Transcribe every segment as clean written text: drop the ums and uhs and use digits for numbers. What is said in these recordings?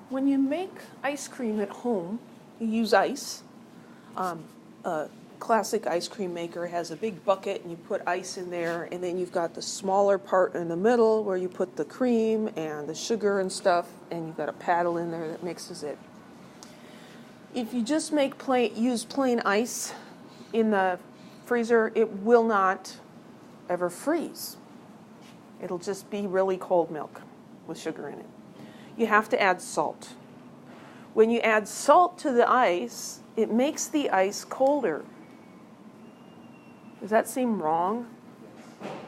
When you make ice cream at home, you use ice. A classic ice cream maker has a big bucket and you put ice in there, and then you've got the smaller part in the middle where you put the cream and the sugar and stuff, and you've got a paddle in there that mixes it. If you just use plain ice in the freezer, it will not ever freeze. It'll just be really cold milk with sugar in it. You have to add salt. When you add salt to the ice, it makes the ice colder. Does that seem wrong?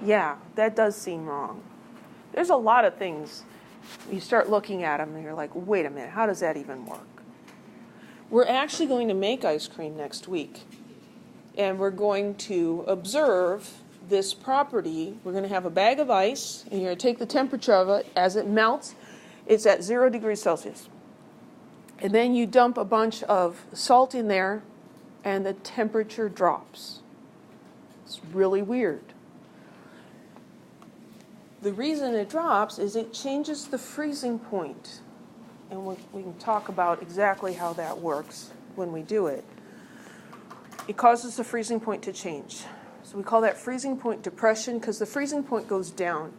Yeah, that does seem wrong. There's a lot of things. You start looking at them and you're like, wait a minute, how does that even work? We're actually going to make ice cream next week. And we're going to observe this property. We're going to have a bag of ice, and you're going to take the temperature of it as it melts. It's at 0 degrees Celsius. And then you dump a bunch of salt in there, and the temperature drops. It's really weird. The reason it drops is it changes the freezing point. And we can talk about exactly how that works when we do it. It causes the freezing point to change. So we call that freezing point depression because the freezing point goes down.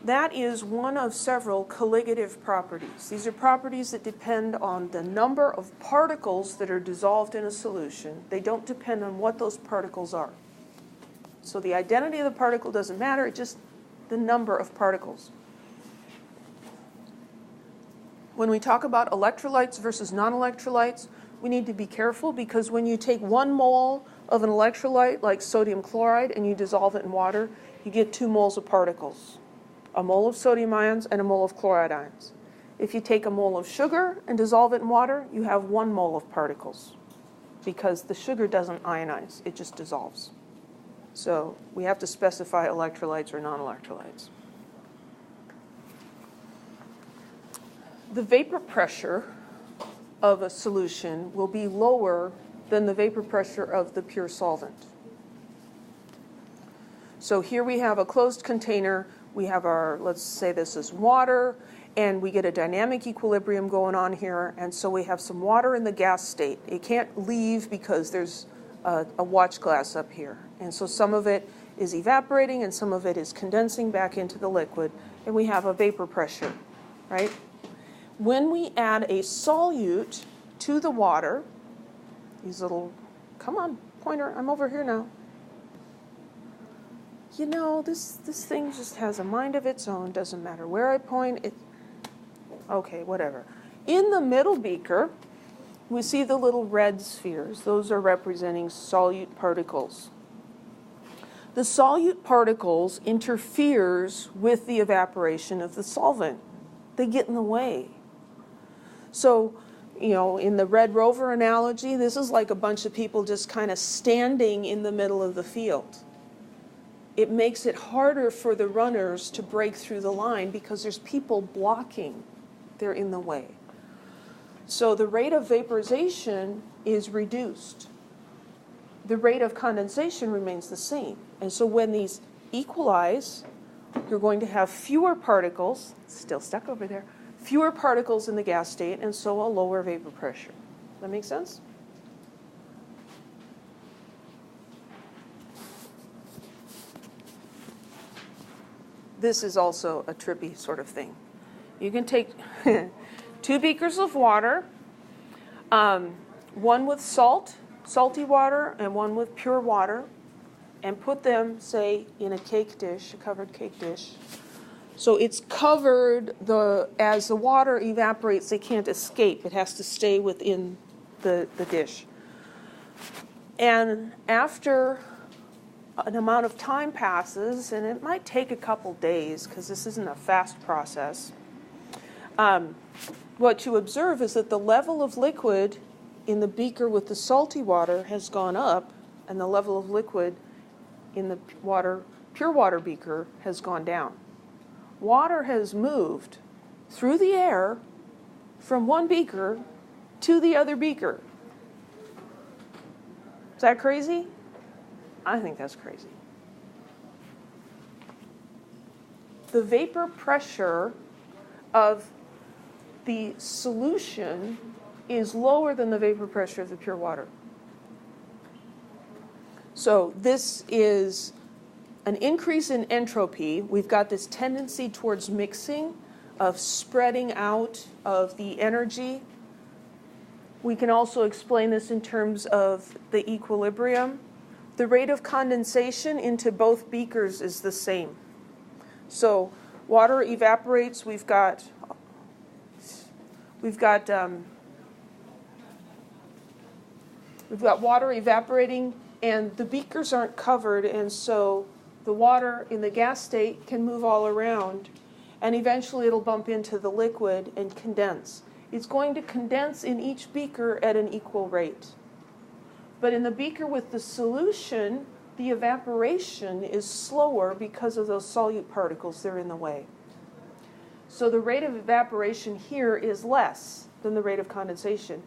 That is one of several colligative properties. These are properties that depend on the number of particles that are dissolved in a solution. They don't depend on what those particles are. So the identity of the particle doesn't matter, it's just the number of particles. When we talk about electrolytes versus non-electrolytes, we need to be careful because when you take 1 mole of an electrolyte like sodium chloride and you dissolve it in water, you get 2 moles of particles. A mole of sodium ions and a mole of chloride ions. If you take a mole of sugar and dissolve it in water, you have 1 mole of particles because the sugar doesn't ionize, it just dissolves. So we have to specify electrolytes or non-electrolytes. The vapor pressure of a solution will be lower than the vapor pressure of the pure solvent. So here we have a closed container. We have our, let's say this is water, and we get a dynamic equilibrium going on here, and so we have some water in the gas state. It can't leave because there's a watch glass up here. And so some of it is evaporating and some of it is condensing back into the liquid, and we have a vapor pressure, right? When we add a solute to the water, these little, come on, pointer, I'm over here now. You know, this thing just has a mind of its own, doesn't matter where I point, okay, whatever. In the middle beaker, we see the little red spheres. Those are representing solute particles. The solute particles interferes with the evaporation of the solvent. They get in the way. So, you know, in the Red Rover analogy, this is like a bunch of people just kind of standing in the middle of the field. It makes it harder for the runners to break through the line because there's people blocking. They're in the way. So the rate of vaporization is reduced. The rate of condensation remains the same. And so when these equalize, you're going to have fewer particles, still stuck over there, fewer particles in the gas state, and so a lower vapor pressure. Does that make sense? This is also a trippy sort of thing. You can take 2 beakers of water, one with salty water, and one with pure water, and put them, say, in a cake dish, a covered cake dish. So it's covered, as the water evaporates, it can't escape. It has to stay within the dish. And after an amount of time passes, and it might take a couple days because this isn't a fast process, what you observe is that the level of liquid in the beaker with the salty water has gone up, and the level of liquid in the pure water beaker has gone down. Water has moved through the air from one beaker to the other beaker. Is that crazy? I think that's crazy. The vapor pressure of the solution is lower than the vapor pressure of the pure water. So this is an increase in entropy. We've got this tendency towards mixing, of spreading out of the energy. We can also explain this in terms of the equilibrium. The rate of condensation into both beakers is the same. So water evaporates. We've got water evaporating, and the beakers aren't covered, and so the water in the gas state can move all around, and eventually it'll bump into the liquid and condense. It's going to condense in each beaker at an equal rate. But in the beaker with the solution, the evaporation is slower because of those solute particles. They're in the way. So the rate of evaporation here is less than the rate of condensation.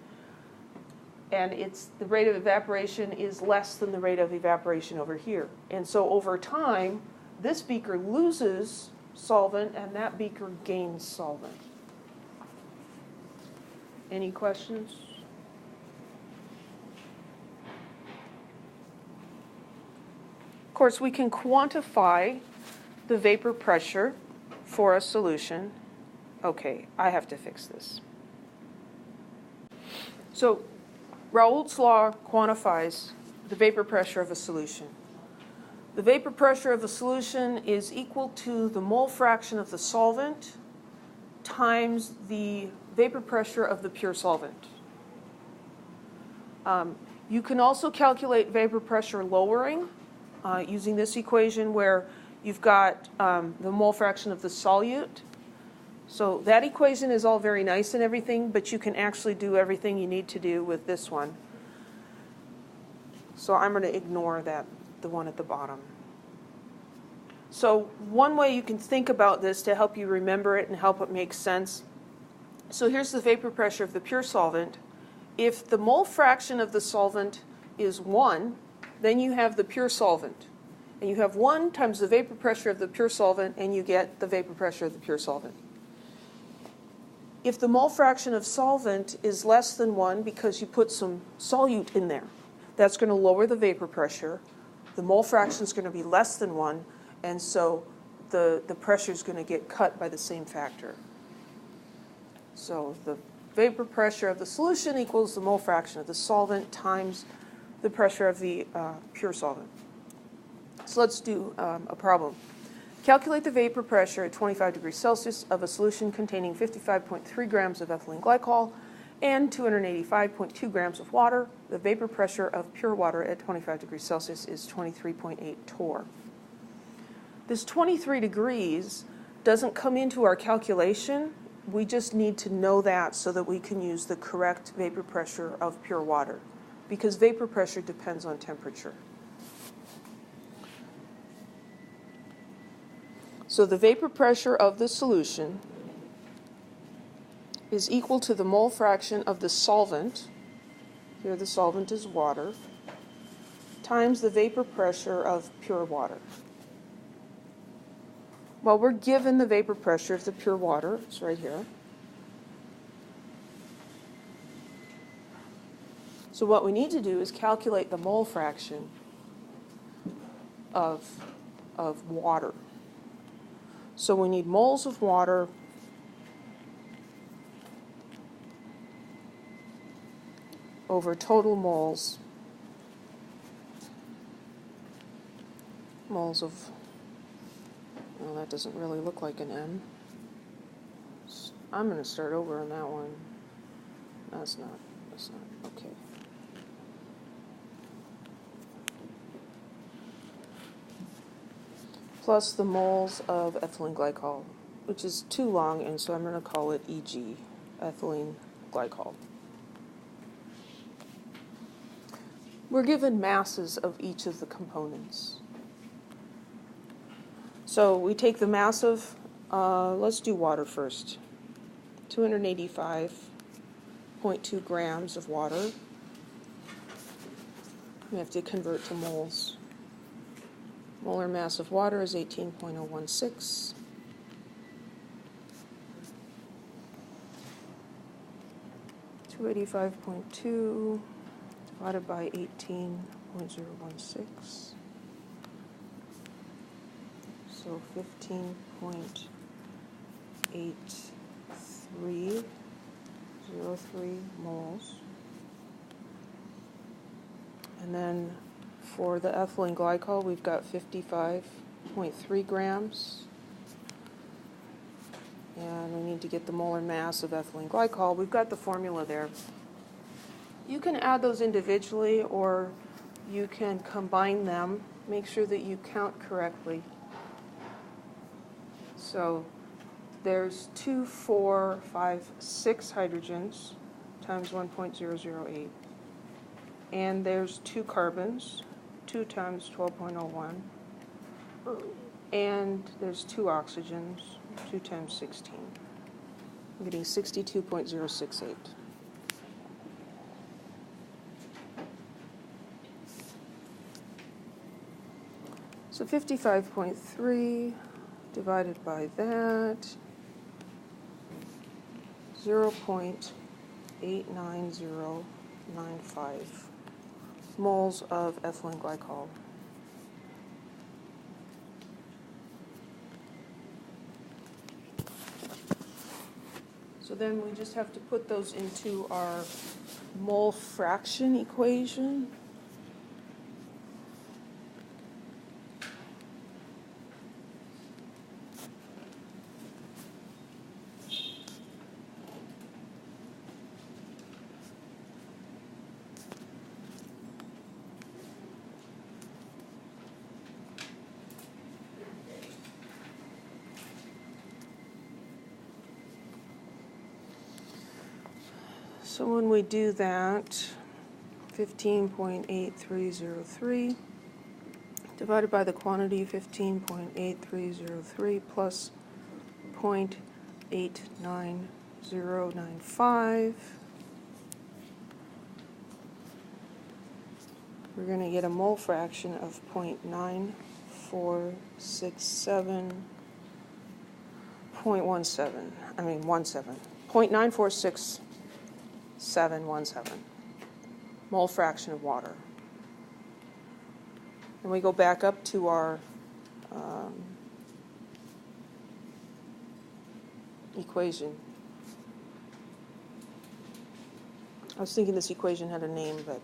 And the rate of evaporation is less than the rate of evaporation over here. And so over time, this beaker loses solvent and that beaker gains solvent. Any questions? Of course, we can quantify the vapor pressure for a solution. Okay, I have to fix this. So Raoult's law quantifies the vapor pressure of a solution. The vapor pressure of a solution is equal to the mole fraction of the solvent times the vapor pressure of the pure solvent. You can also calculate vapor pressure lowering using this equation where you've got the mole fraction of the solute. So that equation is all very nice and everything, but you can actually do everything you need to do with this one. So I'm going to ignore that, the one at the bottom. So one way you can think about this to help you remember it and help it make sense. So here's the vapor pressure of the pure solvent. If the mole fraction of the solvent is 1, then you have the pure solvent. And you have 1 times the vapor pressure of the pure solvent, and you get the vapor pressure of the pure solvent. If the mole fraction of solvent is less than 1 because you put some solute in there, that's going to lower the vapor pressure. The mole fraction is going to be less than 1, and so the pressure is going to get cut by the same factor. So the vapor pressure of the solution equals the mole fraction of the solvent times the pressure of the pure solvent. So let's do a problem. Calculate the vapor pressure at 25 degrees Celsius of a solution containing 55.3 grams of ethylene glycol and 285.2 grams of water. The vapor pressure of pure water at 25 degrees Celsius is 23.8 torr. This 23 degrees doesn't come into our calculation. We just need to know that so that we can use the correct vapor pressure of pure water, because vapor pressure depends on temperature. So the vapor pressure of the solution is equal to the mole fraction of the solvent, here the solvent is water, times the vapor pressure of pure water. Well, we're given the vapor pressure of the pure water, it's right here. So what we need to do is calculate the mole fraction of water. So we need moles of water over total moles of, well, that doesn't really look like an M. I'm going to start over on that one. That's not, okay. Plus the moles of ethylene glycol, which is too long, and so I'm going to call it EG, ethylene glycol. We're given masses of each of the components. So we take the mass of, let's do water first, 285.2 grams of water. We have to convert to moles. Molar mass of water is 18.016. 285.2 divided by 18.016. So 15.8303 moles. And then for the ethylene glycol, we've got 55.3 grams. And we need to get the molar mass of ethylene glycol. We've got the formula there. You can add those individually, or you can combine them. Make sure that you count correctly. So there's 2, 4, 5, 6 hydrogens times 1.008. And there's 2 carbons, 2 times 12.01. And there's 2 oxygens, 2 times 16. I'm getting 62.068. So 55.3 divided by that, 0.89095 moles of ethylene glycol. So then we just have to put those into our mole fraction equation. So when we do that, 15.8303 divided by the quantity 15.8303 plus 0.89095, we're going to get a mole fraction of 0.9467. 0.946,717 mole fraction of water. And we go back up to our equation. I was thinking this equation had a name, but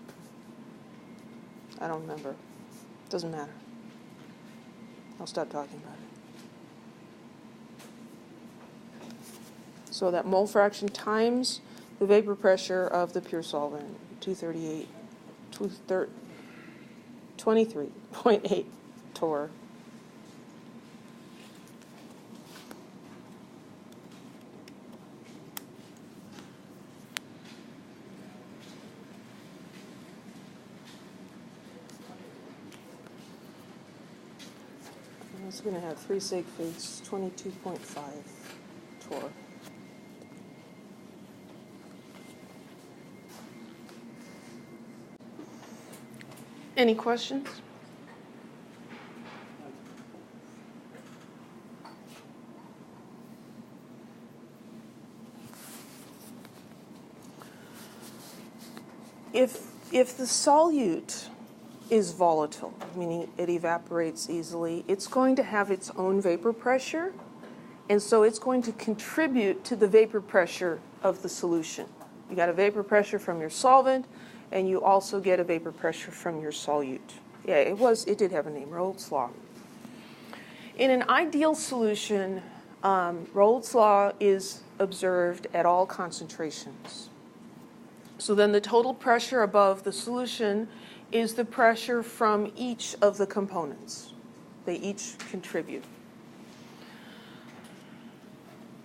I don't remember. Doesn't matter. I'll stop talking about it. So that mole fraction times the vapor pressure of the pure solvent, 23.8 torr. It's going to have 3 sig figs, 22.5 torr. Any questions? If the solute is volatile, meaning it evaporates easily, it's going to have its own vapor pressure, and so it's going to contribute to the vapor pressure of the solution. You got a vapor pressure from your solvent, and you also get a vapor pressure from your solute. Yeah, it did have a name, Raoult's law. In an ideal solution, Raoult's law is observed at all concentrations. So then the total pressure above the solution is the pressure from each of the components. They each contribute.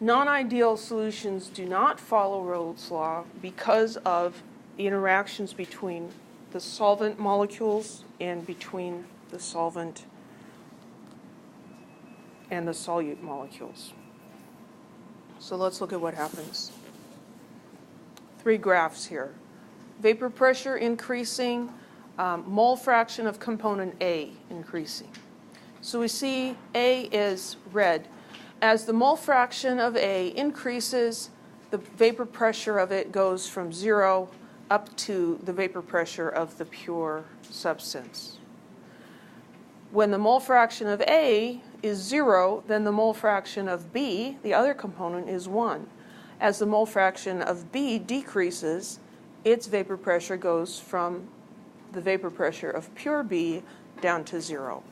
Non-ideal solutions do not follow Raoult's law because of the interactions between the solvent molecules and between the solvent and the solute molecules. So let's look at what happens. 3 graphs here. Vapor pressure increasing, mole fraction of component A increasing. So we see A is red. As the mole fraction of A increases, the vapor pressure of it goes from 0 up to the vapor pressure of the pure substance. When the mole fraction of A is 0, then the mole fraction of B, the other component, is 1. As the mole fraction of B decreases, its vapor pressure goes from the vapor pressure of pure B down to 0.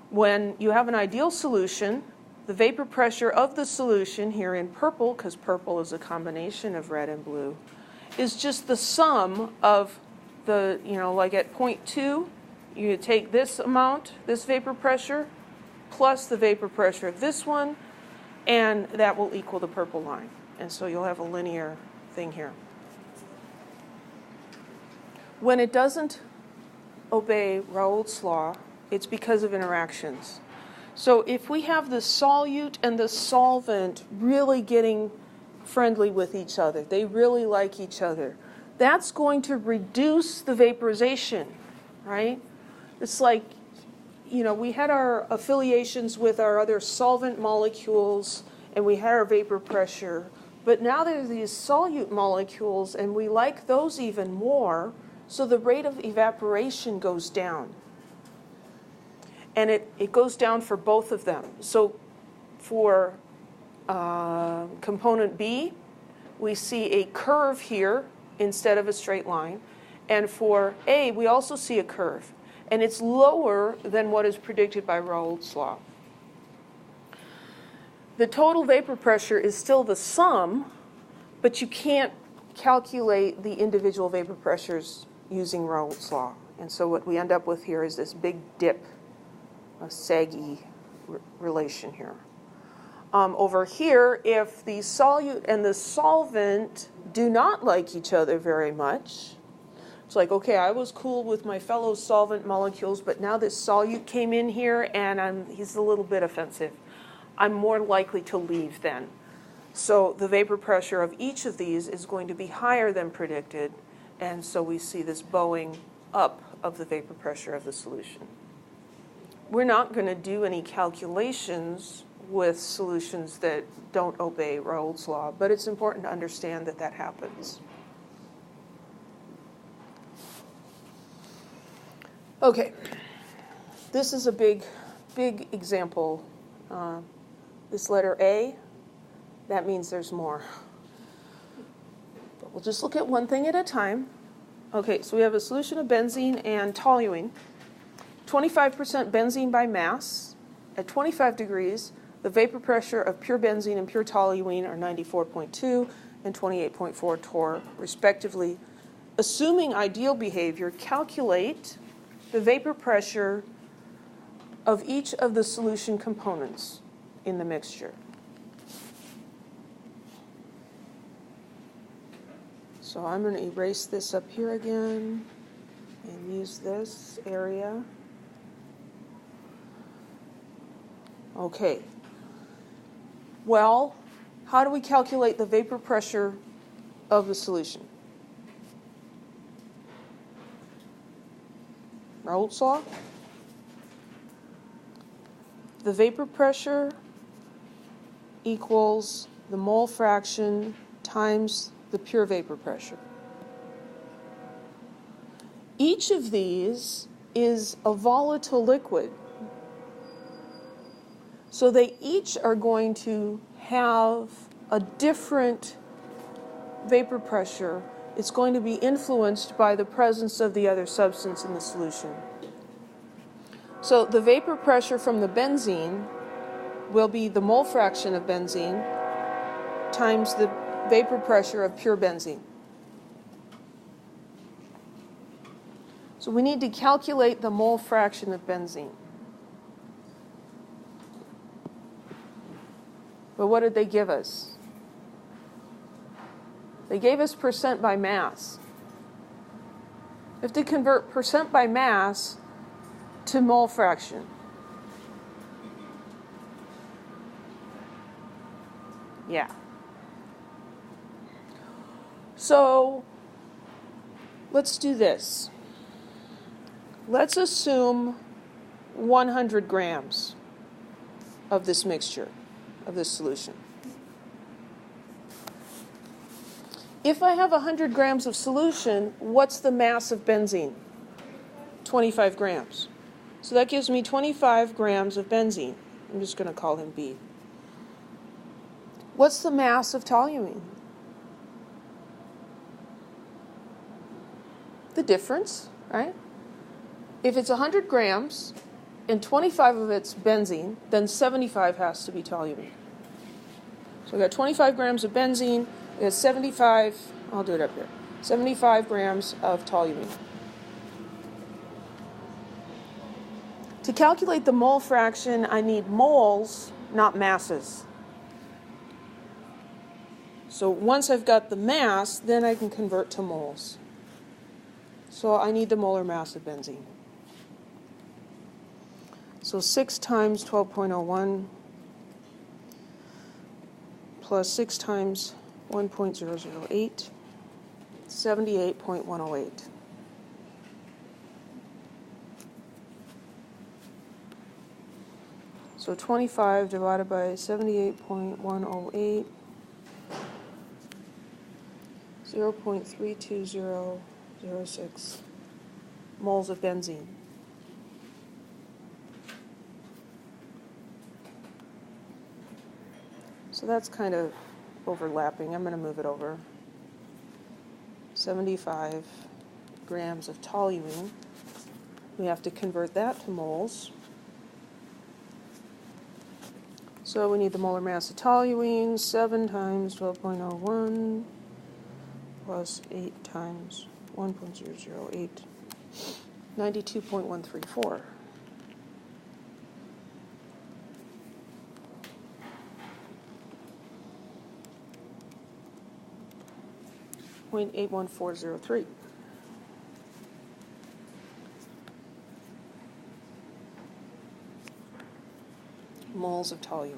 When you have an ideal solution, the vapor pressure of the solution, here in purple, because purple is a combination of red and blue, is just the sum of the, like at point 2, you take this amount, this vapor pressure, plus the vapor pressure of this one, and that will equal the purple line. And so you'll have a linear thing here. When it doesn't obey Raoult's law, it's because of interactions. So if we have the solute and the solvent really getting friendly with each other, they really like each other, that's going to reduce the vaporization, right? It's like, we had our affiliations with our other solvent molecules, and we had our vapor pressure, but now there's these solute molecules, and we like those even more, so the rate of evaporation goes down. And it goes down for both of them. So for component B, we see a curve here instead of a straight line. And for A, we also see a curve. And it's lower than what is predicted by Raoult's law. The total vapor pressure is still the sum, but you can't calculate the individual vapor pressures using Raoult's law. And so what we end up with here is this big dip, a saggy relation here. Over here, if the solute and the solvent do not like each other very much, it's like, okay, I was cool with my fellow solvent molecules, but now this solute came in here and he's a little bit offensive. I'm more likely to leave then. So the vapor pressure of each of these is going to be higher than predicted, and so we see this bowing up of the vapor pressure of the solution. We're not going to do any calculations with solutions that don't obey Raoult's law, but it's important to understand that that happens. Okay, this is a big example. This letter A, that means there's more. But we'll just look at one thing at a time. Okay, so we have a solution of benzene and toluene. 25% benzene by mass. At 25 degrees, the vapor pressure of pure benzene and pure toluene are 94.2 and 28.4 torr, respectively. Assuming ideal behavior, calculate the vapor pressure of each of the solution components in the mixture. So I'm going to erase this up here again and use this area. Okay. Well, how do we calculate the vapor pressure of the solution? Raoult's law? The vapor pressure equals the mole fraction times the pure vapor pressure. Each of these is a volatile liquid. So they each are going to have a different vapor pressure. It's going to be influenced by the presence of the other substance in the solution. So the vapor pressure from the benzene will be the mole fraction of benzene times the vapor pressure of pure benzene. So we need to calculate the mole fraction of benzene. But what did they give us? They gave us percent by mass. We have to convert percent by mass to mole fraction. Yeah. So let's do this. Let's assume 100 grams of this mixture, of this solution. If I have 100 grams of solution, what's the mass of benzene? 25 grams. So that gives me 25 grams of benzene. I'm just going to call him B. What's the mass of toluene? The difference, right? If it's 100 grams and 25 of it's benzene, then 75 has to be toluene. So we got 25 grams of benzene, we got 75, I'll do it up here, 75 grams of toluene. To calculate the mole fraction, I need moles, not masses. So once I've got the mass, then I can convert to moles. So I need the molar mass of benzene. So 6 times 12.01 plus 6 times 1.008, 78.108. So 25 divided by 78.108, 0.32006 moles of benzene. So that's kind of overlapping. I'm going to move it over. 75 grams of toluene. We have to convert that to moles. So we need the molar mass of toluene, 7 times 12.01 plus 8 times 1.008, 92.134. .81403. Moles of toluene.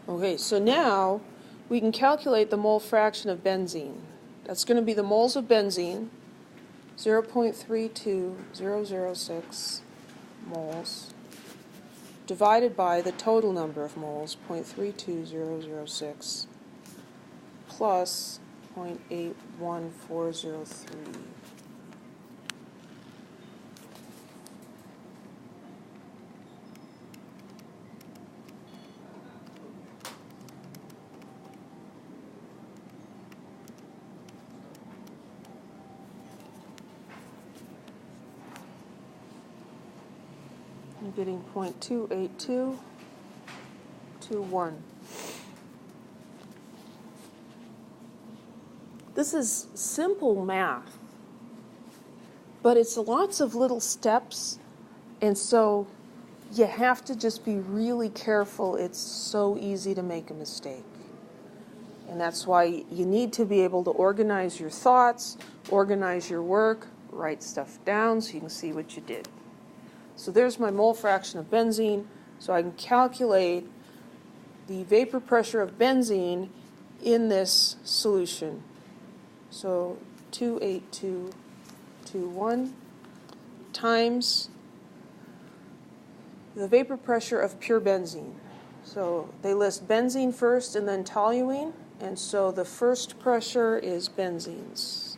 Okay, so now we can calculate the mole fraction of benzene. That's going to be the moles of benzene, 0.32006 moles, divided by the total number of moles, 0.32006, plus 0.81403. I'm getting 0.28221. This is simple math, but it's lots of little steps, and so you have to just be really careful. It's so easy to make a mistake. And that's why you need to be able to organize your thoughts, organize your work, write stuff down so you can see what you did. So there's my mole fraction of benzene, so I can calculate the vapor pressure of benzene in this solution. So 28221 times the vapor pressure of pure benzene. So they list benzene first and then toluene, and so the first pressure is benzene's,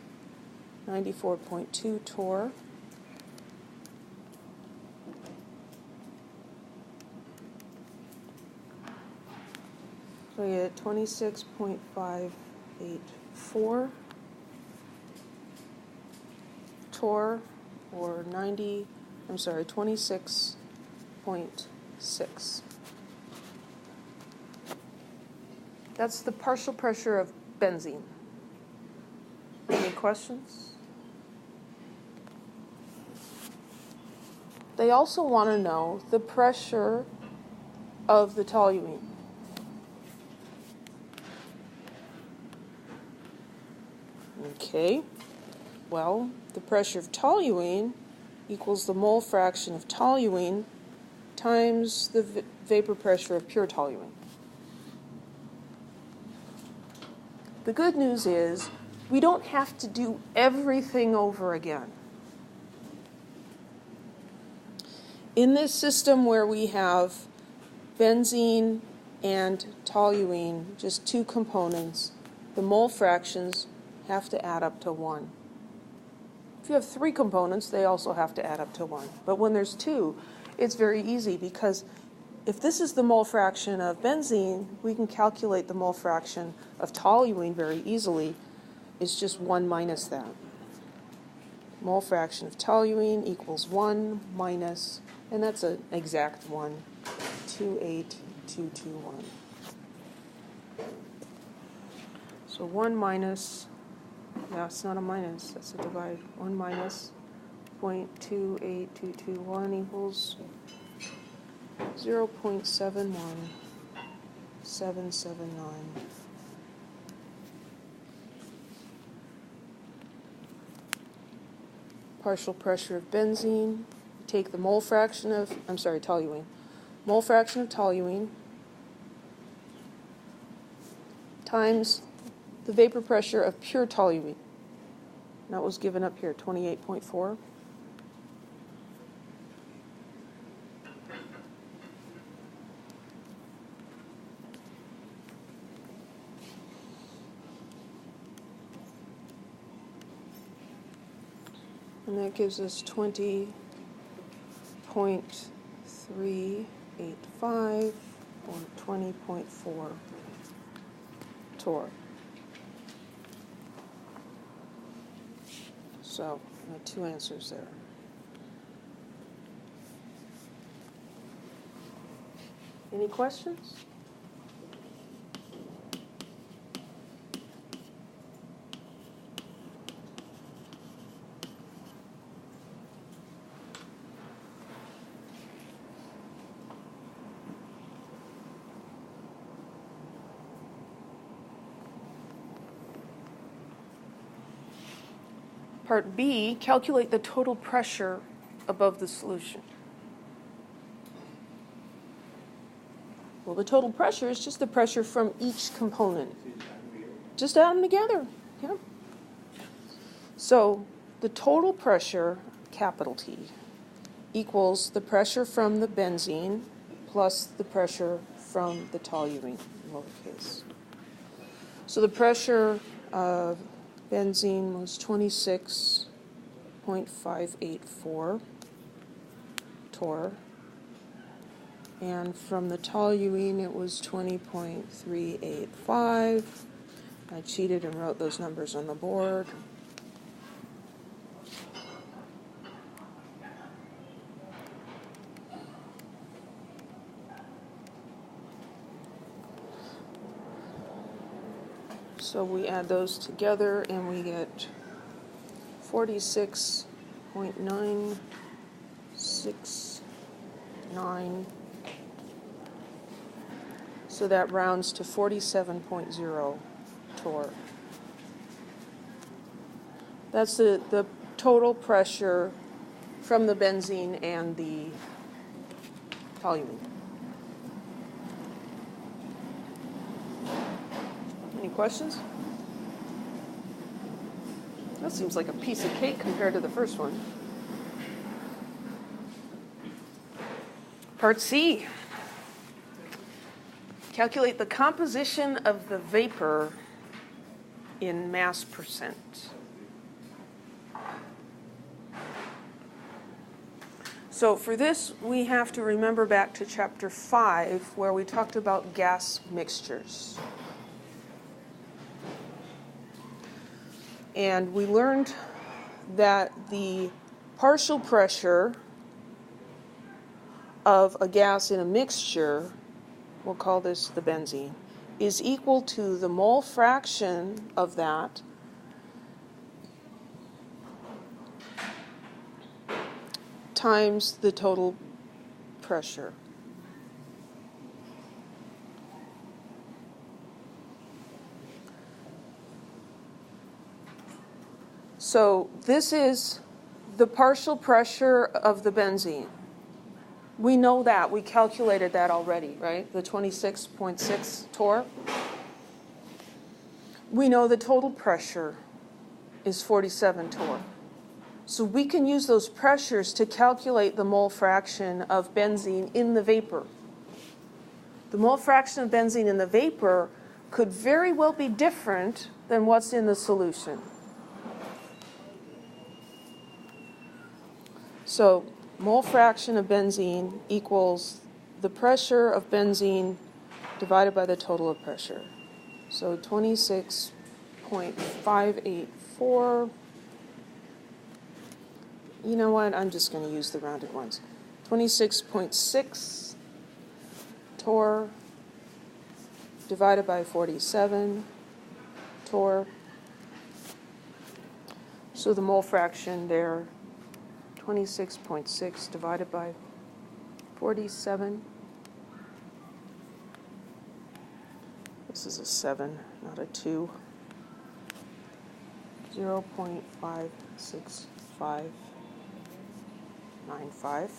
94.2 torr. So we get 26.584 torr, or 26.6. That's the partial pressure of benzene. Any questions? They also want to know the pressure of the toluene. Okay, well, the pressure of toluene equals the mole fraction of toluene times the vapor pressure of pure toluene. The good news is we don't have to do everything over again. In this system where we have benzene and toluene, just two components, the mole fractions have to add up to 1. If you have 3 components, they also have to add up to 1. But when there's 2, it's very easy, because if this is the mole fraction of benzene, we can calculate the mole fraction of toluene very easily. It's just 1 minus that. Mole fraction of toluene equals 1 minus, and that's an exact one, 28221. So 1 minus, no, it's not a minus, that's a divide. 1 minus 0.28221 equals 0.71779. Partial pressure of benzene, take the mole fraction of, toluene. Mole fraction of toluene times the vapor pressure of pure toluene. That was given up here, 28.4. And that gives us 20.385 or 20.4 torr. So, I have 2 answers there. Any questions? Part B, calculate the total pressure above the solution. Well, the total pressure is just the pressure from each component. Just add them together. Yeah. So the total pressure, capital T, equals the pressure from the benzene plus the pressure from the toluene, lowercase. So the pressure of benzene was 26.584 torr, and from the toluene it was 20.385. I cheated and wrote those numbers on the board. So we add those together and we get 46.969. So that rounds to 47.0 torr. That's the total pressure from the benzene and the toluene. Any questions? That seems like a piece of cake compared to the first one. Part C. Calculate the composition of the vapor in mass percent. So for this, we have to remember back to chapter 5, where we talked about gas mixtures. And we learned that the partial pressure of a gas in a mixture, we'll call this the benzene, is equal to the mole fraction of that times the total pressure. So this is the partial pressure of the benzene. We know that. We calculated that already, right? The 26.6 torr. We know the total pressure is 47 torr. So we can use those pressures to calculate the mole fraction of benzene in the vapor. The mole fraction of benzene in the vapor could very well be different than what's in the solution. So mole fraction of benzene equals the pressure of benzene divided by the total of pressure. So 26.584. You know what? I'm just going to use the rounded ones. 26.6 torr divided by 47 torr. So the mole fraction there, 26.6 divided by 47. This is a 7, not a 2. 0.56595.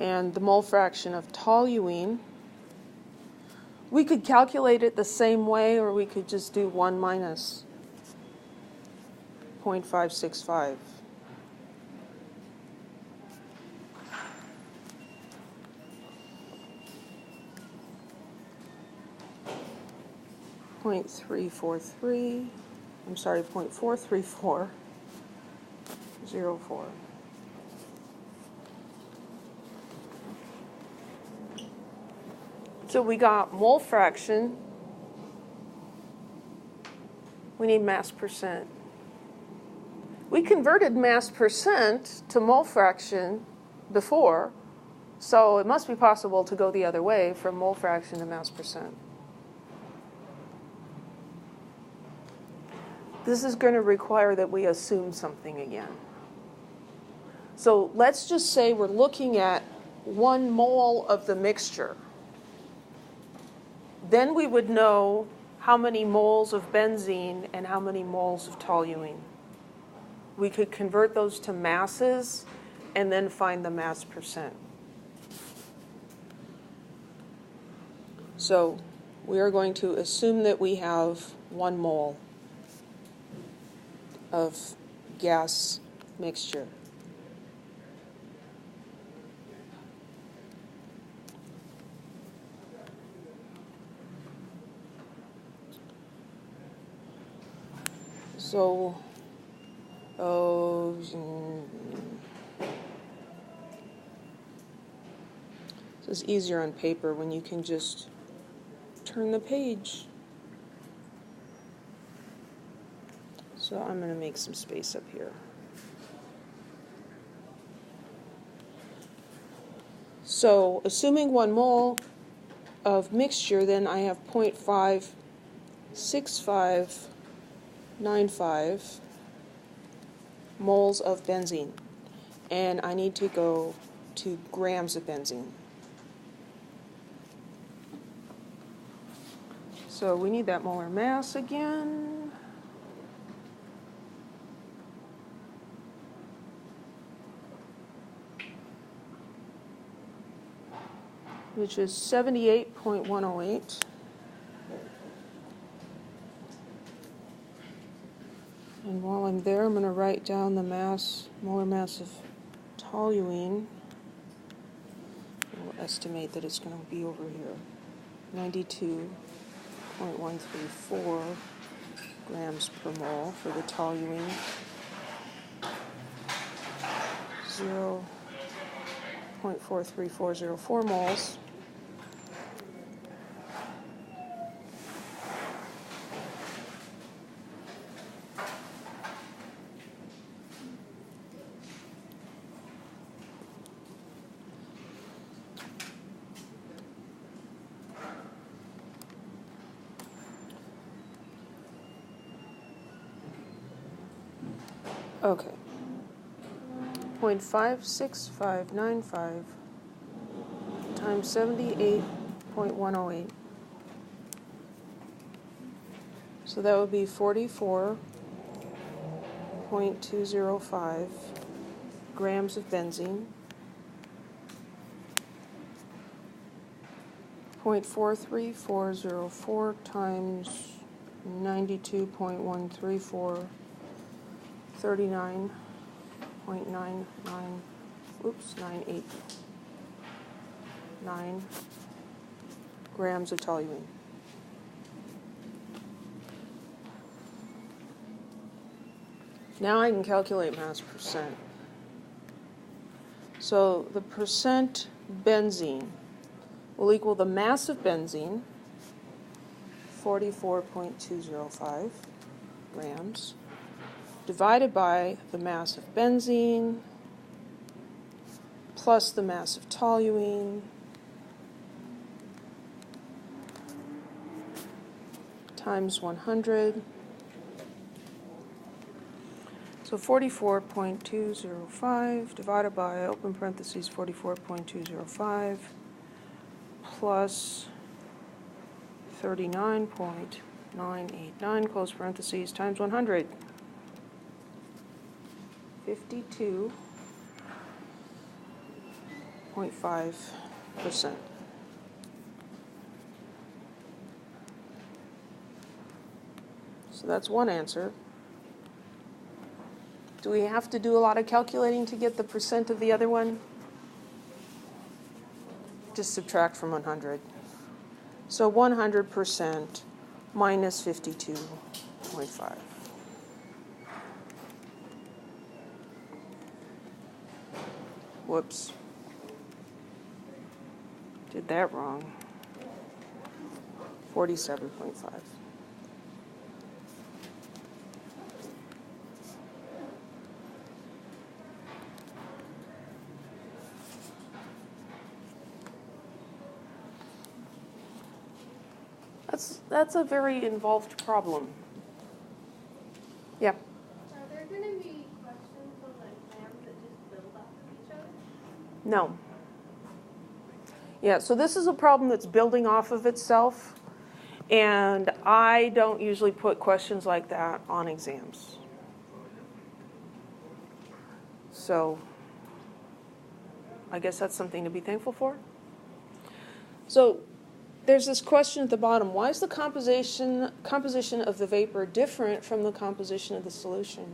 And the mole fraction of toluene, we could calculate it the same way, or we could just do 1 minus 0.565. I'm sorry, 0.43404. So we got mole fraction. We need mass percent. We converted mass percent to mole fraction before, so it must be possible to go the other way from mole fraction to mass percent. This is going to require that we assume something again. So let's just say we're looking at 1 mole of the mixture. Then we would know how many moles of benzene and how many moles of toluene. We could convert those to masses and then find the mass percent. So we are going to assume that we have 1 mole of gas mixture. So, this is easier on paper when you can just turn the page. So I'm going to make some space up here. So assuming 1 mole of mixture, then I have 0.56595 moles of benzene. And I need to go to grams of benzene. So we need that molar mass again. Which is 78.108. And while I'm there, I'm going to write down the molar mass of toluene. We'll estimate that it's going to be over here. 92.134 grams per mole for the toluene. 0.43404 moles. Okay. 0.56595 times 78.108. So that would be 44.205 grams of benzene. 0.43404 times 92.134 39.989 grams of toluene. Now I can calculate mass percent. So the percent benzene will equal the mass of benzene, 44.205 grams, divided by the mass of benzene plus the mass of toluene times 100. So 44.205 divided by, open parentheses, 44.205 plus 39.989, close parentheses, times 100. 52.5%. So that's one answer. Do we have to do a lot of calculating to get the percent of the other one? Just subtract from 100. So 100% minus 52.5. Whoops. Did that wrong. 47.5. That's a very involved problem. Yeah. Are there going to be questions on the exams that just build off of each other? No. Yeah, so this is a problem that's building off of itself, and I don't usually put questions like that on exams. So I guess that's something to be thankful for. So there's this question at the bottom: why is the composition of the vapor different from the composition of the solution?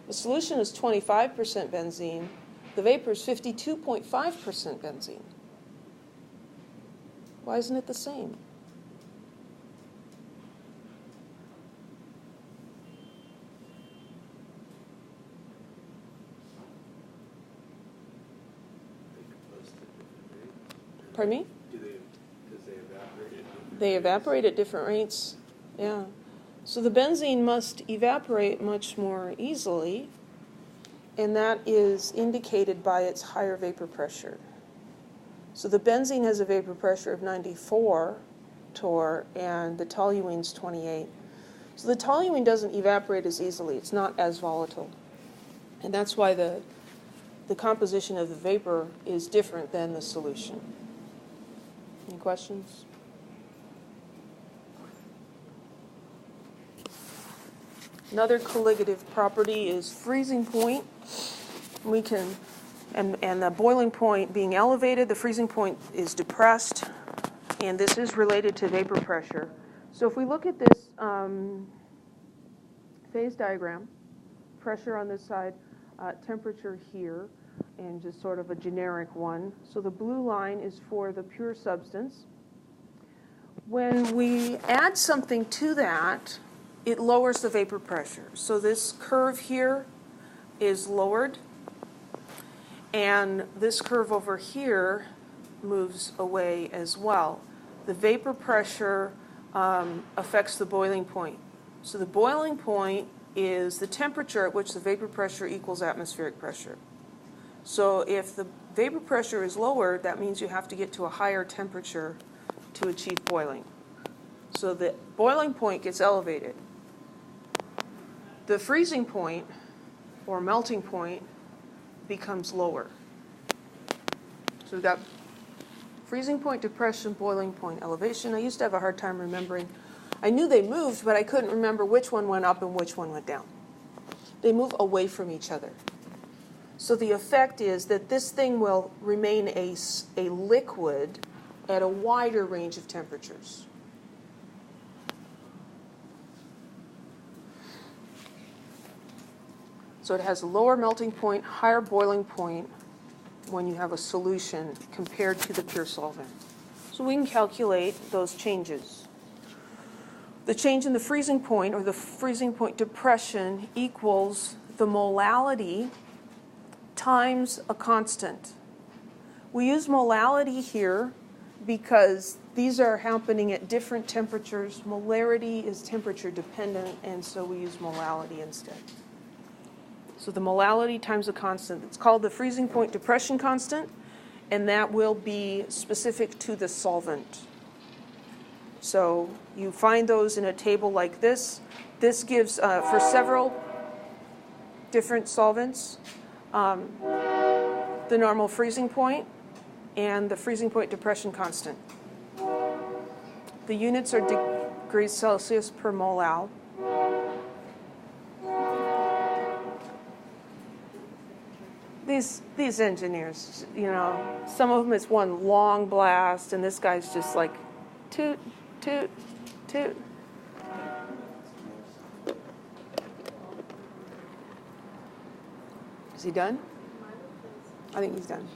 The solution is 25% benzene. The vapor is 52.5% benzene. Why isn't it the same? Pardon me? They evaporate at different rates. Yeah. So the benzene must evaporate much more easily, and that is indicated by its higher vapor pressure. So the benzene has a vapor pressure of 94 torr, and the toluene's 28. So the toluene doesn't evaporate as easily. It's not as volatile. And that's why the composition of the vapor is different than the solution. Any questions? Another colligative property is freezing point. We can, and the boiling point being elevated, the freezing point is depressed, and this is related to vapor pressure. So if we look at this phase diagram, pressure on this side, temperature here, and just sort of a generic one. So the blue line is for the pure substance. When we add something to that, it lowers the vapor pressure. So this curve here is lowered, and this curve over here moves away as well. The vapor pressure affects the boiling point. So the boiling point is the temperature at which the vapor pressure equals atmospheric pressure. So if the vapor pressure is lowered, that means you have to get to a higher temperature to achieve boiling. So the boiling point gets elevated. The freezing point, or melting point, becomes lower. So we've got freezing point, depression, boiling point, elevation. I used to have a hard time remembering. I knew they moved, but I couldn't remember which one went up and which one went down. They move away from each other. So the effect is that this thing will remain a liquid at a wider range of temperatures. So it has a lower melting point, higher boiling point when you have a solution compared to the pure solvent. So we can calculate those changes. The change in the freezing point, or the freezing point depression, equals the molality times a constant. We use molality here because these are happening at different temperatures. Molarity is temperature dependent, and so we use molality instead. So the molality times a constant. It's called the freezing point depression constant, and that will be specific to the solvent. So you find those in a table like this. This gives, for several different solvents, the normal freezing point and the freezing point depression constant. The units are degrees Celsius per molal. These engineers, you know, some of them it's one long blast, and this guy's just like toot, toot, toot. Is he done? I think he's done.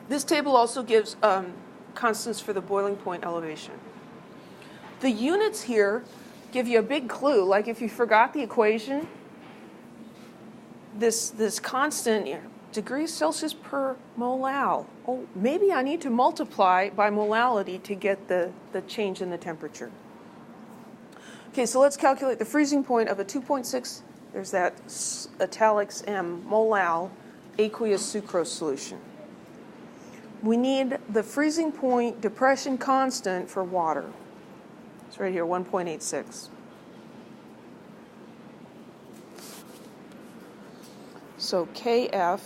This table also gives constants for the boiling point elevation. The units here give you a big clue. Like if you forgot the equation, this constant, degrees Celsius per molal. Oh, maybe I need to multiply by molality to get the change in the temperature. Okay, so let's calculate the freezing point of a 2.6, there's that italics M, molal aqueous sucrose solution. We need the freezing point depression constant for water. It's right here, 1.86. So Kf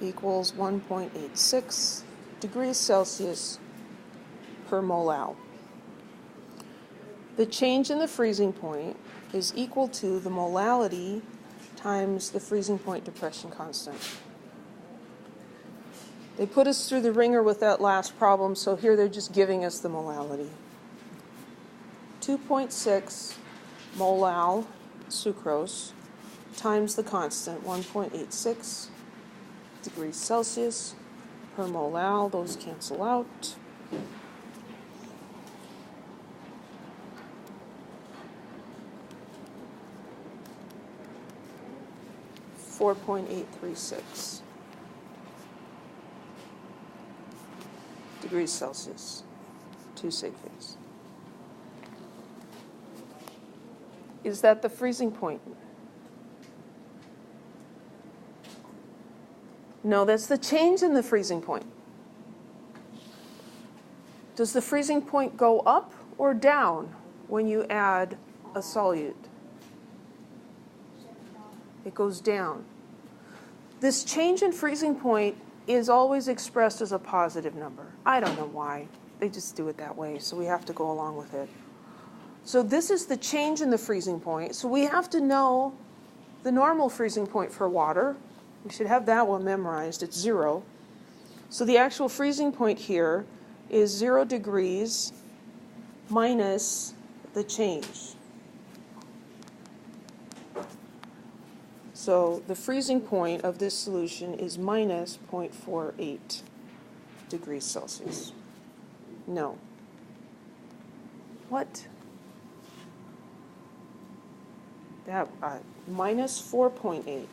equals 1.86 degrees Celsius per molal. The change in the freezing point is equal to the molality times the freezing point depression constant. They put us through the ringer with that last problem, so here they're just giving us the molality. 2.6 molal sucrose times the constant, 1.86 degrees Celsius per molal. Those cancel out. .836 degrees Celsius, 2 sig figs. Is that the freezing point? No, that's the change in the freezing point. Does the freezing point go up or down when you add a solute? It goes down. This change in freezing point is always expressed as a positive number. I don't know why. They just do it that way, so we have to go along with it. So this is the change in the freezing point. So we have to know the normal freezing point for water. We should have that one memorized. It's 0. So the actual freezing point here is 0 degrees minus the change. So the freezing point of this solution is minus 0.48 degrees Celsius. No. What? That minus 4.8.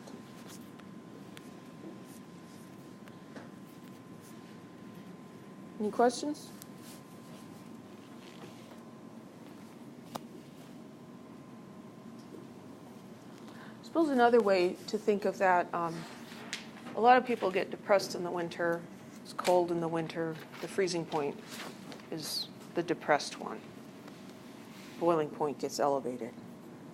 Any questions? I suppose another way to think of that, a lot of people get depressed in the winter. It's cold in the winter. The freezing point is the depressed one. Boiling point gets elevated.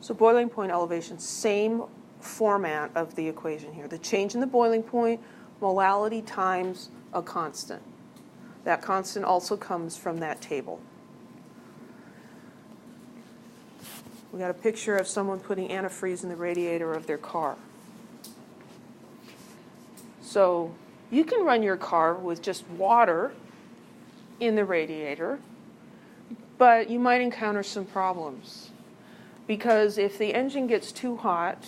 So boiling point elevation, same format of the equation here. The change in the boiling point, molality times a constant. That constant also comes from that table. We got a picture of someone putting antifreeze in the radiator of their car. So you can run your car with just water in the radiator, but you might encounter some problems. Because if the engine gets too hot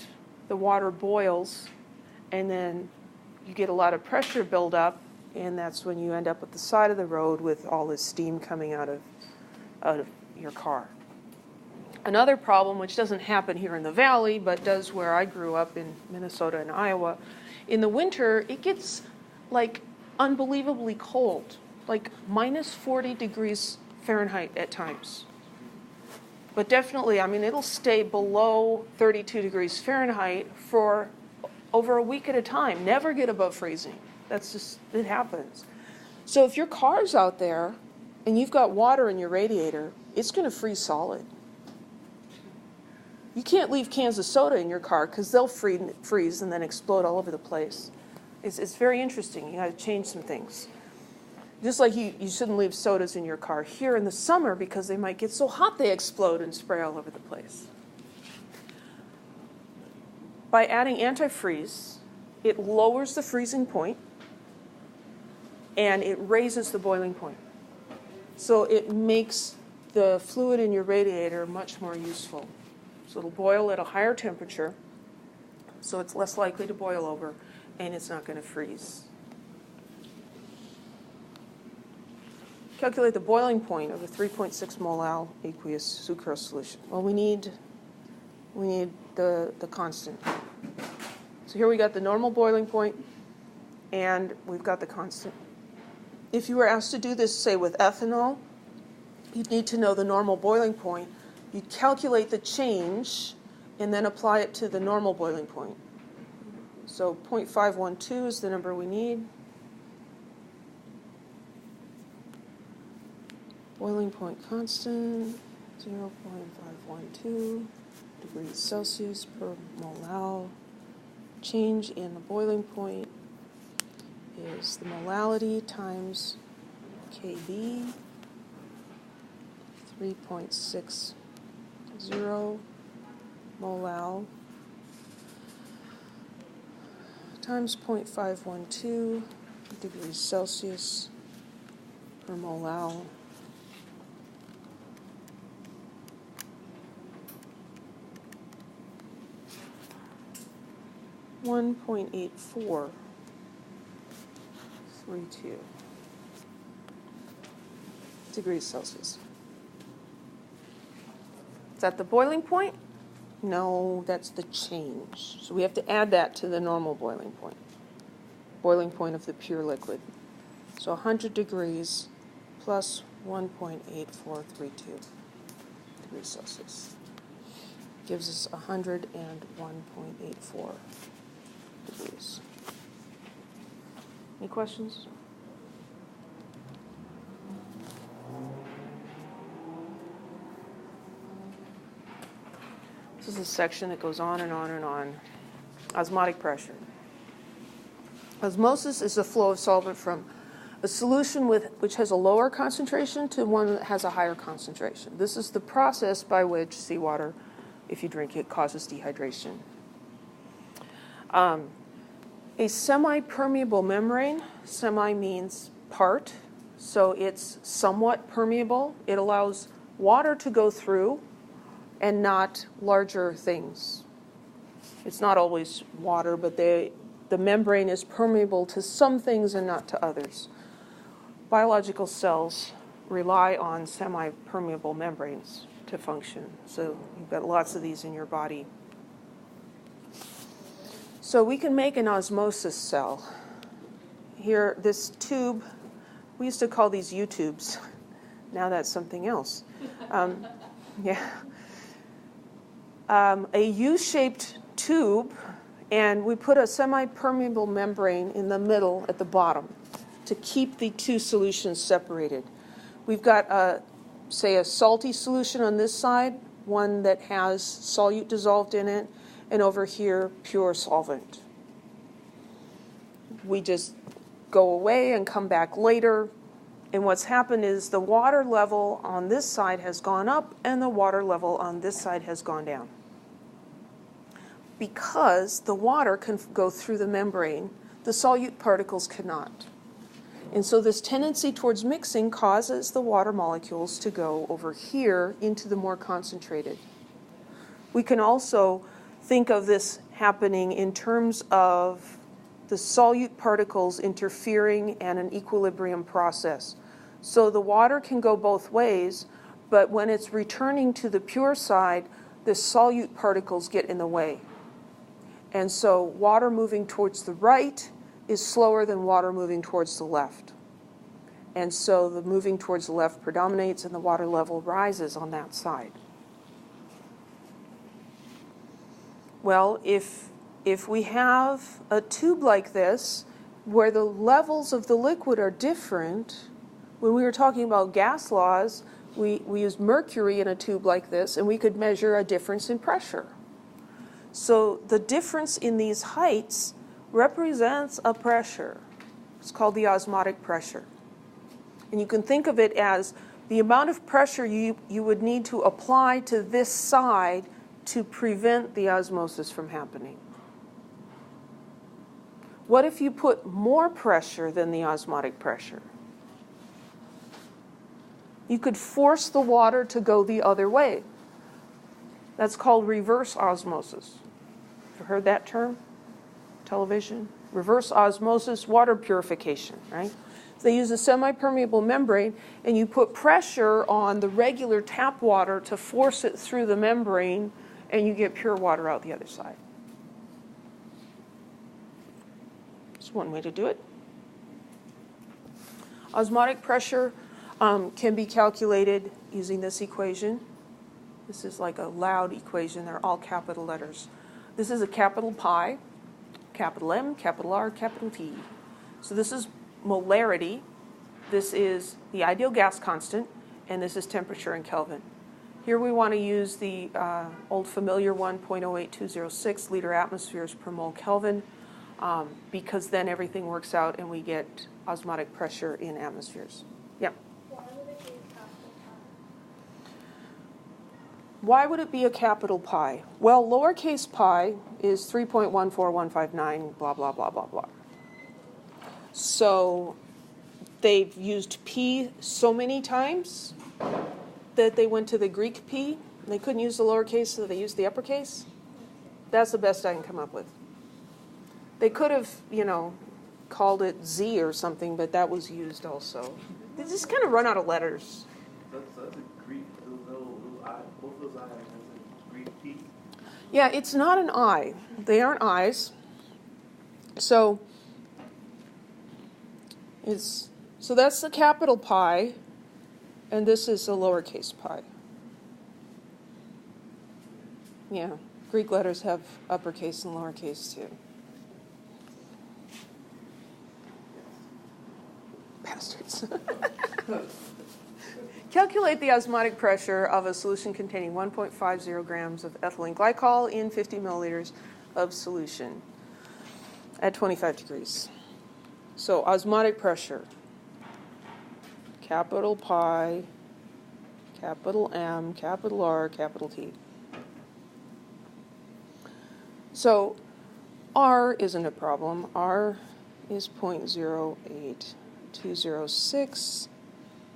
the water boils, and then you get a lot of pressure buildup, and that's when you end up at the side of the road with all this steam coming out of your car. Another problem, which doesn't happen here in the valley, but does where I grew up in Minnesota and Iowa, in the winter, it gets like unbelievably cold, like minus 40 degrees Fahrenheit at times. But definitely, I mean, it'll stay below 32 degrees Fahrenheit for over a week at a time, never get above freezing. That's just, it happens. So if your car's out there and you've got water in your radiator, it's going to freeze solid. You can't leave cans of soda in your car because they'll freeze and then explode all over the place. It's very interesting. You got to change some things. Just like you shouldn't leave sodas in your car here in the summer because they might get so hot they explode and spray all over the place. By adding antifreeze, it lowers the freezing point and it raises the boiling point. So it makes the fluid in your radiator much more useful. So it'll boil at a higher temperature, so it's less likely to boil over, and it's not going to freeze. Calculate the boiling point of a 3.6 molal aqueous sucrose solution. Well, we need the constant. So here we got the normal boiling point, and we've got the constant. If you were asked to do this, say, with ethanol, you'd need to know the normal boiling point. You'd calculate the change and then apply it to the normal boiling point. So 0.512 is the number we need. Boiling point constant, 0.512 degrees Celsius per molal. Change in the boiling point is the molality times Kb, 3.60 molal times 0.512 degrees Celsius per molal. .8432 degrees Celsius. Is that the boiling point? No, that's the change. So we have to add that to the normal boiling point of the pure liquid. So 100 degrees plus 1.8432 degrees Celsius gives us 101.84 degrees. Any questions? This is a section that goes on and on and on. Osmotic pressure. Osmosis is the flow of solvent from a solution which has a lower concentration to one that has a higher concentration. This is the process by which seawater, if you drink it, causes dehydration. A semi-permeable membrane, semi means part, so it's somewhat permeable. It allows water to go through and not larger things. It's not always water, but the membrane is permeable to some things and not to others. Biological cells rely on semi-permeable membranes to function, so you've got lots of these in your body. So we can make an osmosis cell. Here, this tube, we used to call these U-tubes. Now that's something else. A U-shaped tube, and we put a semi-permeable membrane in the middle at the bottom to keep the two solutions separated. We've got, say, a salty solution on this side, one that has solute dissolved in it, and over here, pure solvent. We just go away and come back later, and what's happened is the water level on this side has gone up and the water level on this side has gone down. Because the water can go through the membrane, the solute particles cannot. And so this tendency towards mixing causes the water molecules to go over here into the more concentrated. We can also think of this happening in terms of the solute particles interfering and an equilibrium process. So the water can go both ways, but when it's returning to the pure side, the solute particles get in the way. And so water moving towards the right is slower than water moving towards the left. And so the moving towards the left predominates and the water level rises on that side. Well, if we have a tube like this where the levels of the liquid are different, when we were talking about gas laws, we used mercury in a tube like this, and we could measure a difference in pressure. So the difference in these heights represents a pressure. It's called the osmotic pressure. And you can think of it as the amount of pressure you would need to apply to this side to prevent the osmosis from happening. What if you put more pressure than the osmotic pressure? You could force the water to go the other way. That's called reverse osmosis. Ever heard that term? Television? Reverse osmosis, water purification, right? So they use a semi-permeable membrane, and you put pressure on the regular tap water to force it through the membrane, and you get pure water out the other side. That's one way to do it. Osmotic pressure can be calculated using this equation. This is like a loud equation. They're all capital letters. This is a capital pi, capital M, capital R, capital T. So this is molarity. This is the ideal gas constant, and this is temperature in Kelvin. Here we want to use the old familiar one, 0.08206 liter atmospheres per mole Kelvin, because then everything works out and we get osmotic pressure in atmospheres. Yeah. Why would it be a capital pi? Well, lowercase pi is 3.14159, blah, blah, blah, blah, blah. So they've used p so many times that they went to the Greek p. They couldn't use the lowercase, so they used the uppercase. That's the best I can come up with. They could have, called it z or something, but that was used also. They just kind of run out of letters. So that's a Greek, little I, both those I have a Greek P. Yeah, it's not an I. They aren't I's. So that's the capital pi, and this is a lowercase pi. Yeah, Greek letters have uppercase and lowercase too. Bastards. Calculate the osmotic pressure of a solution containing 1.50 grams of ethylene glycol in 50 milliliters of solution at 25 degrees. So osmotic pressure, capital pi, capital M, capital R, capital T. So R isn't a problem. R is 0.08206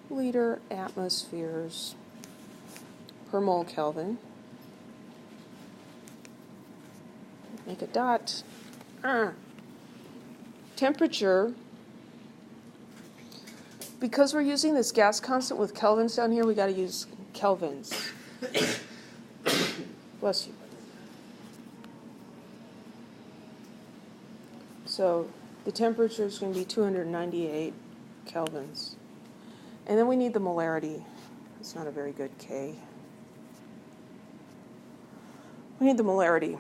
liter atmospheres per mole Kelvin. Make a dot. Temperature, because we're using this gas constant with kelvins down here, we got to use kelvins. Bless you. So the temperature is going to be 298 kelvins. And then we need the molarity. It's not a very good K. We need the molarity.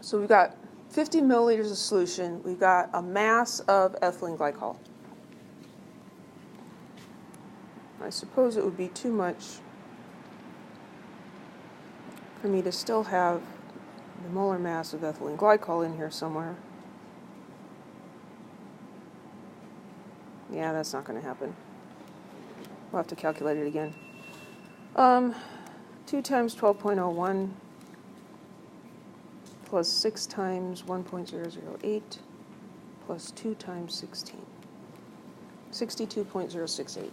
So we've got 50 milliliters of solution. We've got a mass of ethylene glycol. I suppose it would be too much for me to still have the molar mass of ethylene glycol in here somewhere. Yeah, that's not going to happen. We'll have to calculate it again. 2 times 12.01 plus 6 times 1.008 plus 2 times 16. 62.068.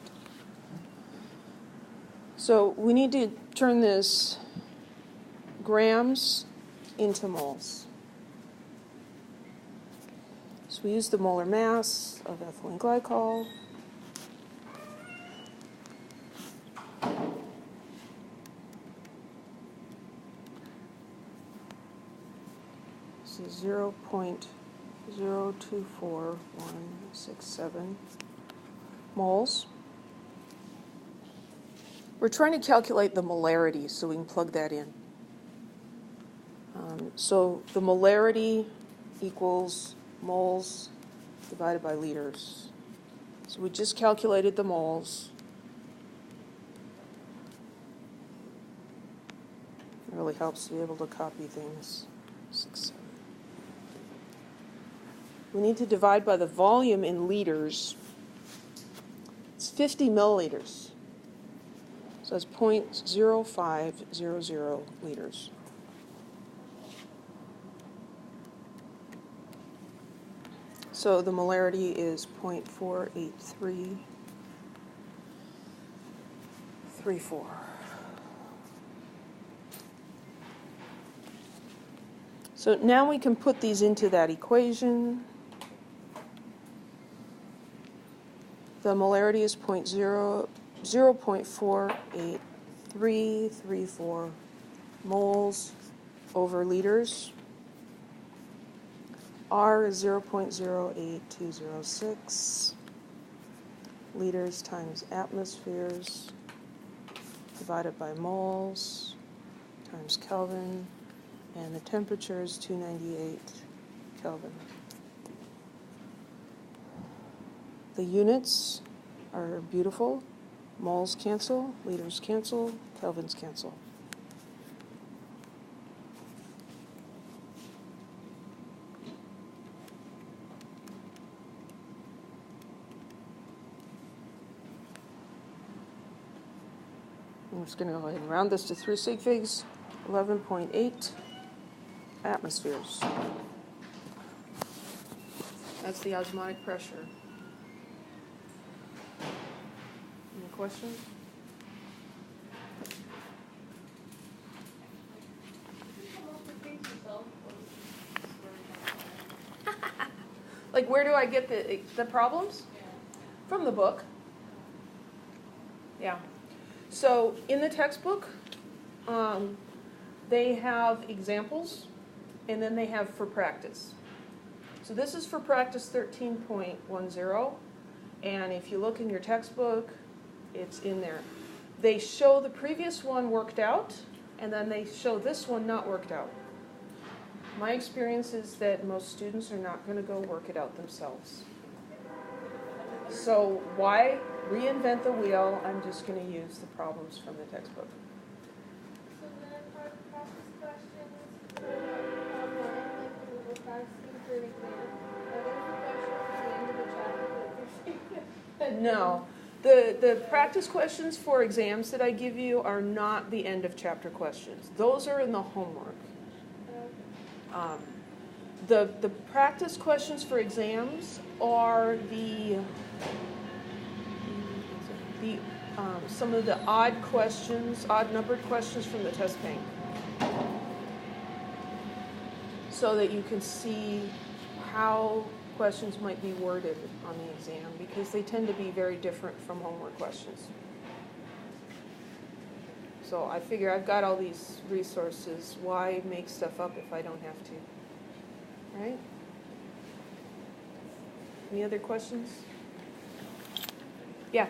So we need to turn this grams into moles. So we use the molar mass of ethylene glycol. This is 0.024167 moles. We're trying to calculate the molarity, so we can plug that in. So the molarity equals moles divided by liters. So we just calculated the moles. It really helps to be able to copy things. 6, 7. We need to divide by the volume in liters. It's 50 milliliters. So it's 0.0500 liters. So the molarity is 0.48334. So now we can put these into that equation. The molarity is 0.48334 moles over liters. R is 0.08206 liters times atmospheres divided by moles times Kelvin, and the temperature is 298 Kelvin. The units are beautiful. Moles cancel, liters cancel, Kelvins cancel. I'm just going to go ahead and round this to 3 sig figs, 11.8 atmospheres. That's the osmotic pressure. Any questions? Like, where do I get the problems? From the book. Yeah. So in the textbook, they have examples, and then they have for practice. So this is for practice 13.10, and if you look in your textbook, it's in there. They show the previous one worked out, and then they show this one not worked out. My experience is that most students are not going to go work it out themselves. So why reinvent the wheel? I'm just going to use the problems from the textbook. So then are practice questions for online, like when we're practicing for an exam, are those the questions at the end of the chapter? No. The practice questions for exams that I give you are not the end of chapter questions. Those are in the homework. The practice questions for exams are some of the odd questions, odd numbered questions from the test bank, so that you can see how questions might be worded on the exam, because they tend to be very different from homework questions. So I figure I've got all these resources. Why make stuff up if I don't have to? Right? Any other questions? Yeah.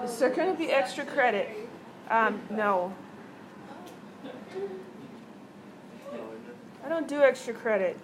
Is there going to be extra credit? No. I don't do extra credit.